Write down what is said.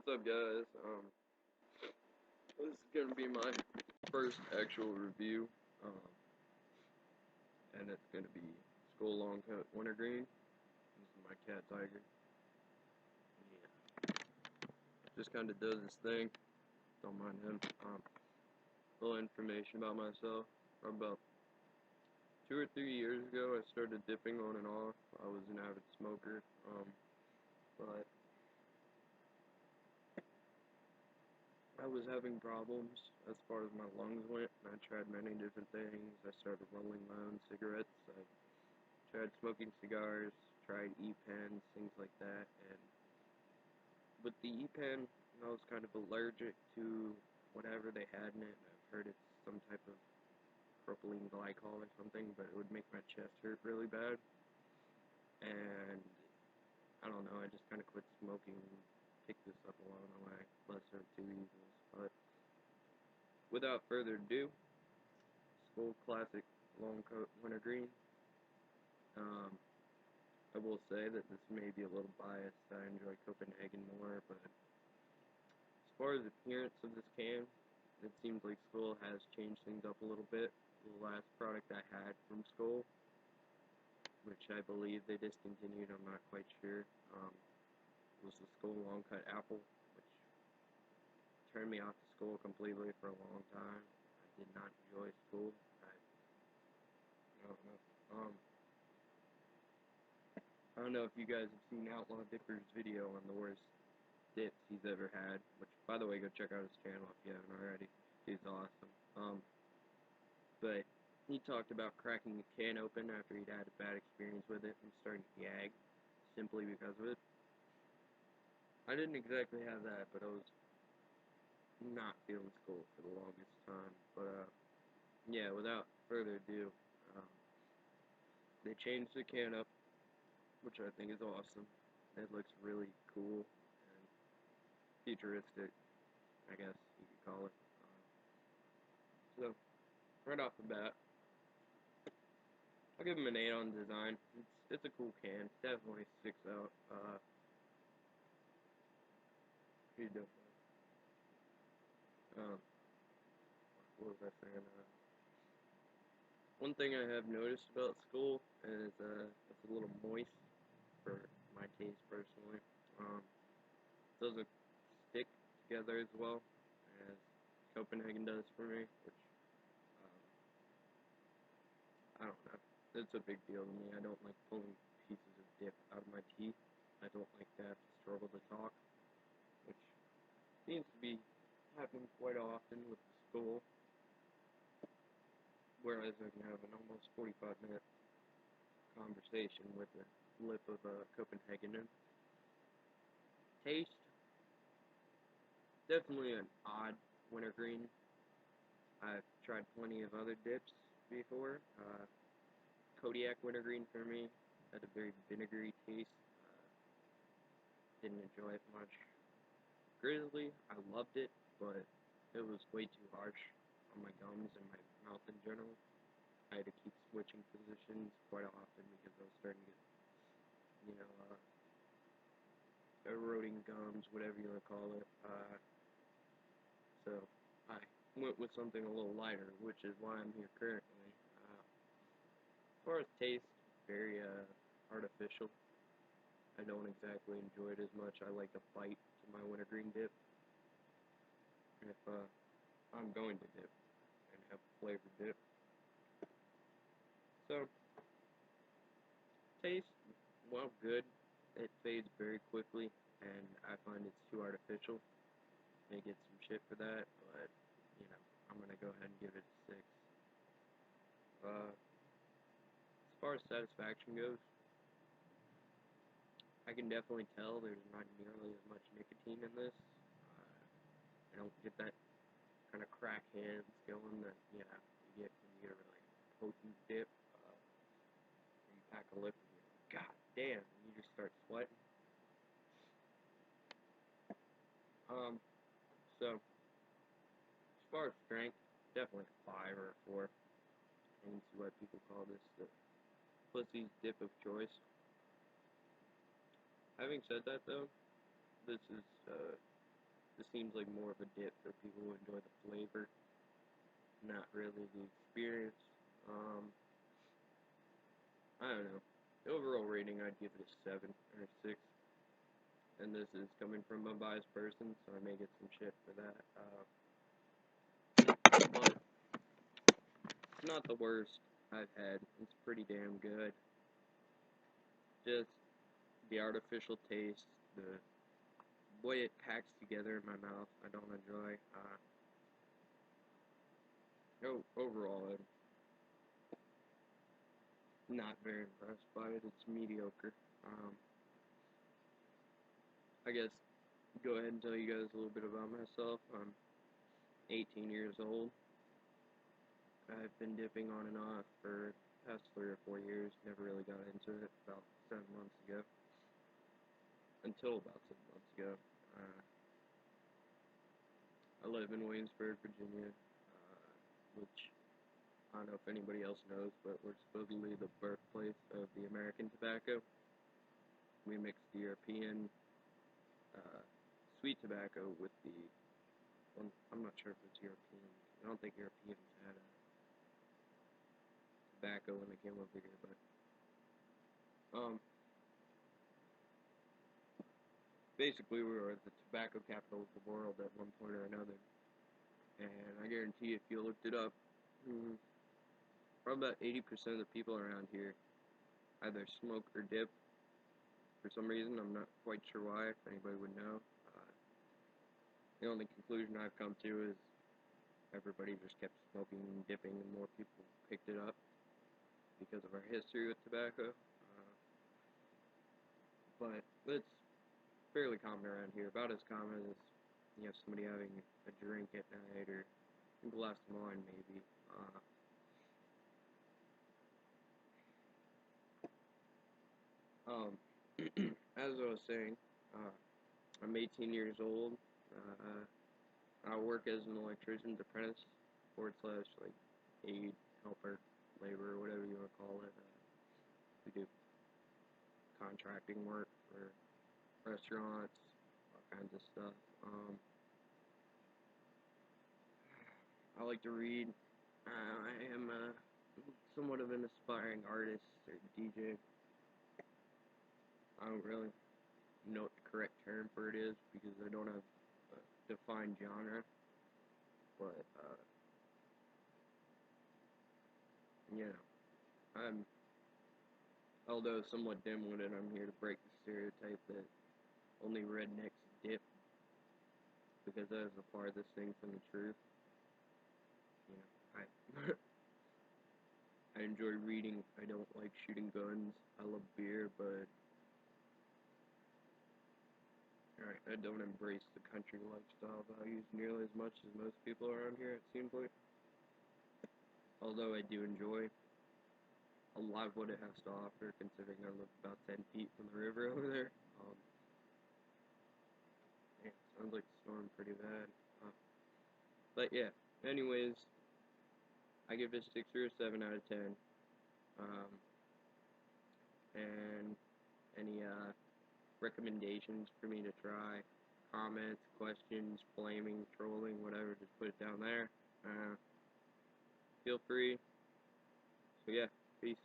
What's up, guys? This is gonna be my first actual review, and it's gonna be Skoal longcut wintergreen. This is my cat Tiger. Yeah, just kind of does his thing. Don't mind him. A little information about myself. About 2 or 3 years ago, I started dipping on and off. I was an avid smoker, but I was having problems as far as my lungs went, and I tried many different things. I started rolling my own cigarettes. I tried smoking cigars, tried e-pens, things like that, and with the e-pen, I was kind of allergic to whatever they had in it. I've heard it's some type of propylene glycol or something, but it would make my chest hurt really bad, and I don't know, I just kind of quit smoking and picked this up along the way. Lesser of two evils. But without further ado, Skoal Classic Longcut Wintergreen. I will say that this may be a little biased. I enjoy Copenhagen more, but as far as the appearance of this can, it seems like Skoal has changed things up a little bit. The last product I had from Skoal, which I believe they discontinued, I'm not quite sure, was the Skoal Longcut Apple, which turned me off to Skoal completely for a long time. I did not enjoy Skoal. I don't know if you guys have seen Outlaw Dipper's video on the worst dips he's ever had, which, by the way, go check out his channel if you haven't already. He's awesome. But he talked about cracking a can open after he'd had a bad experience with it and starting to gag simply because of it. I didn't exactly have that, but I was not feeling Skoal for the longest time. But, yeah, without further ado, they changed the can up, which I think is awesome. It looks really cool and futuristic, I guess you could call it. So, right off the bat, I'll give them an 8 on design. It's a cool can. Definitely sticks out. Pretty different. What was I saying? One thing I have noticed about Skoal is it's a little moist for my taste personally. It doesn't stick together as well as Copenhagen does for me, which I don't know. It's a big deal to me. I don't like pulling pieces of dip out of my teeth. I don't like to have to struggle to talk, which seems to be happening quite often with the Skoal. Whereas I can have an almost 45-minute conversation with the lip of a Copenhagen. Taste, definitely an odd wintergreen. I've tried plenty of other dips before. Kodiak wintergreen for me had a very vinegary taste. Didn't enjoy it much. Grizzly, I loved it, but it was way too harsh on my gums and my mouth in general. I had to keep switching positions quite often because I was starting to get, eroding gums, whatever you want to call it. So I went with something a little lighter, which is why I'm here currently. As far as taste, very artificial. I don't exactly enjoy it as much. I like a bite to my wintergreen dip. If I'm going to dip and have a flavored dip. So, taste, well, good. It fades very quickly, and I find it's too artificial. May get some shit for that, but, I'm going to go ahead and give it a 6. As far as satisfaction goes, I can definitely tell there's not nearly as much nicotine in this. I don't get that kind of crack hands going that, you get when you get a really potent dip. You pack a lip and you're like, God damn, and you just start sweating. So, as far as strength, definitely a 5 or a 4. I can see why people call this the pussy's dip of choice. Having said that, though, this is this seems like more of a dip for people who enjoy the flavor, not really the experience. Um, I don't know. The overall rating, I'd give it a 7 or a 6. And this is coming from a biased person, so I may get some shit for that. But it's not the worst I've had. It's pretty damn good. Just the artificial taste, the way it packs together in my mouth, I don't enjoy. Overall, I'm not very impressed by it. It's mediocre. I guess go ahead and tell you guys a little bit about myself. I'm 18 years old. I've been dipping on and off for the past 3 or 4 years. Never really got into it. About 7 months ago. Until about 7 months ago. I live in Williamsburg, Virginia, which I don't know if anybody else knows, but we're supposedly the birthplace of the American tobacco. We mix the European sweet tobacco with the, well, I'm not sure if it's European. I don't think Europeans had tobacco when they came over here, but basically we were the tobacco capital of the world at one point or another. And I guarantee if you looked it up, probably about 80% of the people around here either smoke or dip. For some reason, I'm not quite sure why, if anybody would know. The only conclusion I've come to is everybody just kept smoking and dipping, and more people picked it up because of our history with tobacco. But it's fairly common around here, about as common as somebody having a drink at night or a glass of wine, maybe. As I was saying, I'm 18 years old. I work as an electrician's apprentice, / like aid, helper, labor, whatever you want to call it. We do contracting work for restaurants, all kinds of stuff. I like to read. I am somewhat of an aspiring artist or DJ. I don't really know what the correct term for it is because I don't have a defined genre. But I'm, although somewhat dim-witted, I'm here to break the stereotype that only rednecks dip, because that is the farthest thing from the truth. I I enjoy reading. I don't like shooting guns. I love beer, but I don't embrace the country lifestyle values nearly as much as most people around here, it seems like. Although I do enjoy a lot of what it has to offer, considering I live about 10 feet from the river over there. It sounds like it's storming pretty bad. But yeah, anyways, I give it a 6 or a 7 out of 10. And any recommendations for me to try, comments, questions, blaming, trolling, whatever, just put it down there. Feel free. So yeah, peace.